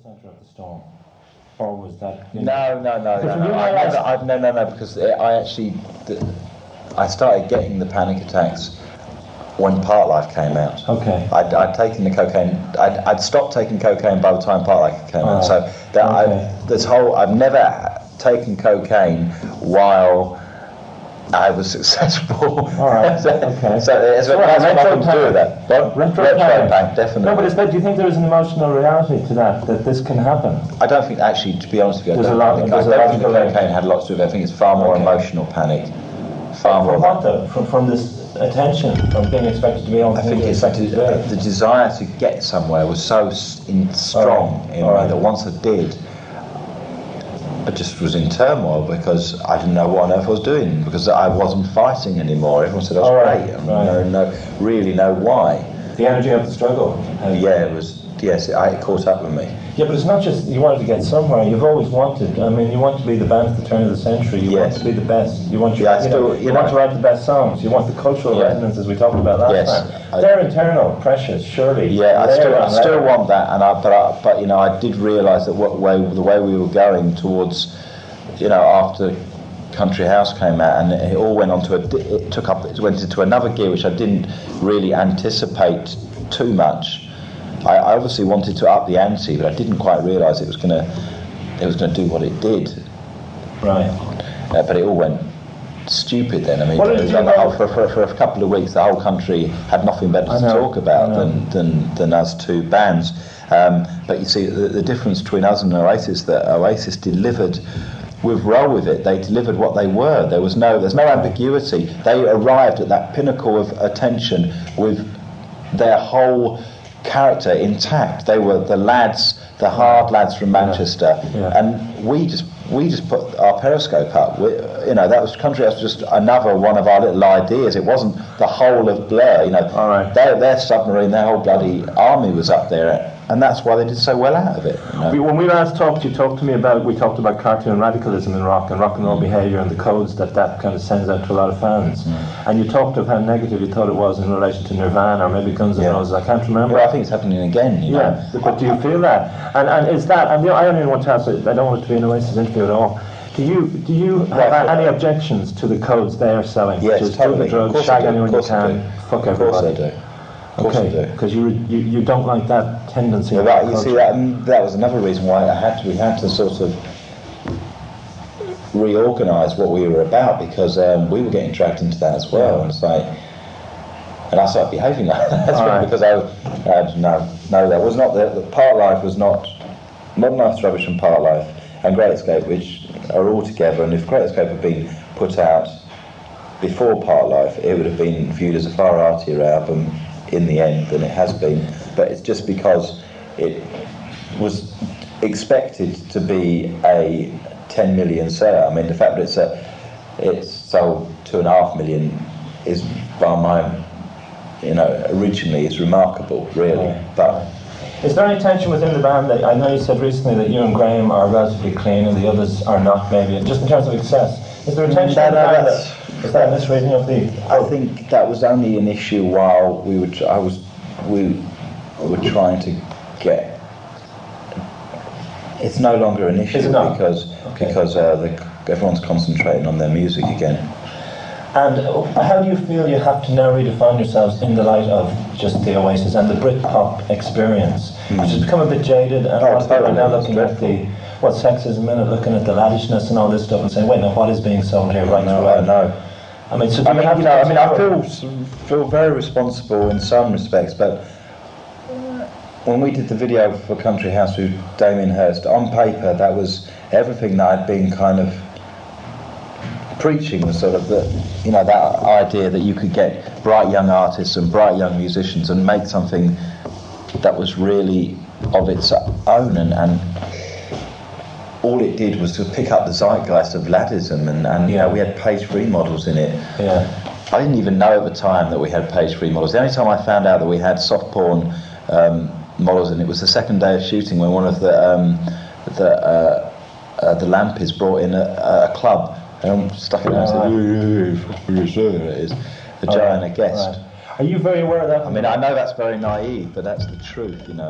centre of the storm, or was that? No, because I started getting the panic attacks when Part Life came out. Okay. I'd taken the cocaine. I'd stopped taking cocaine by the time Part Life came out. So I've never taken cocaine while I was successful. All right. Okay. So it's nothing to do with that. Retro panic, definitely. No, but do you think there is an emotional reality to that this can happen? I don't think, actually, to be honest with you, I don't think the cocaine had lots to do with it. I think it's far more emotional panic. Far more. From what though? From this attention, from being expected to be on. I think it's the desire to get somewhere was so strong in me that once I did, I just was in turmoil because I didn't know what on earth I was doing, because I wasn't fighting anymore. Everyone said I was great. No, really know why. The energy of the struggle. Yeah, it was. Yes, it caught up with me. Yeah, but it's not just you wanted to get somewhere. You've always wanted. I mean, you want to be the band at the turn of the century. You want to be the best. You want you want to write the best songs. You want the cultural resonance, as we talked about last time. They're internal pressures, surely. Yeah, I still want that, but I did realise that the way we were going towards, after Country House came out, and it all went on it went into another gear which I didn't really anticipate too much. I obviously wanted to up the ante, but I didn't quite realise it was going to do what it did. Right. But it all went stupid then. I mean, for a couple of weeks, the whole country had nothing better to talk about than us two bands. But you see, the difference between us and Oasis, that Oasis delivered. With Roll With It, they delivered what they were. There's no ambiguity. They arrived at that pinnacle of attention with their whole character intact. They were the lads, the hard lads from Manchester, and we just put our periscope up. That was Country House, just another one of our little ideas. It wasn't the whole of Blur. Their submarine, their whole bloody army was up there, and that's why they did so well out of it. When we last talked, we talked about cartoon radicalism in rock and roll behaviour and the codes that kind of sends out to a lot of fans. And you talked of how negative you thought it was in relation to Nirvana or maybe Guns N' Roses. I can't remember. Well, I think it's happening again. But do you feel that? And is that? And I only want to ask. I don't want it to be an Oasis interview at all. Do you have any objections to the codes they are selling? Yes, which is totally. Do the drugs, shag anyone you can, fuck everybody. Of course I do. Okay, because you don't like that tendency. Yeah, you see, that was another reason why we had to sort of reorganise what we were about, because we were getting dragged into that as well, and I started behaving like that as well, because that was not the Part Life was not Modern Life's Rubbish and Part Life and Great Escape, which are all together. And if Great Escape had been put out before Part Life, it would have been viewed as a far artier album in the end than it has been. But it's just because it was expected to be a 10 million seller. I mean, the fact that it's sold 2.5 million is, by my, originally is remarkable, really. But is there any tension within the band? That I know you said recently that you and Graham are relatively clean and the others are not, maybe, just in terms of excess. Is there a tension in the band? Is that a misreading of the? I think that was only an issue while we were trying to get. It's no longer an issue because everyone's concentrating on their music again. And how do you feel you have to now redefine yourselves in the light of just the Oasis and the Britpop experience, which has become a bit jaded, and people are now looking at sexism and looking at the laddishness and all this stuff and saying, wait, now what is being sold here right now? I know. I mean, so I feel very responsible in some respects, but when we did the video for Country House with Damien Hirst, on paper that was everything that I'd been kind of preaching, was sort of that idea that you could get bright young artists and bright young musicians and make something that was really of its own, and all it did was to pick up the zeitgeist of laddism, and we had page 3 models in it. I didn't even know at the time that we had page 3 models. The only time I found out that we had soft porn models in it was the second day of shooting, when one of the lampists brought in a club and stuck it out and said, it is vagina guest. Are you very aware of that? I mean, I know that's very naive, but that's the truth, and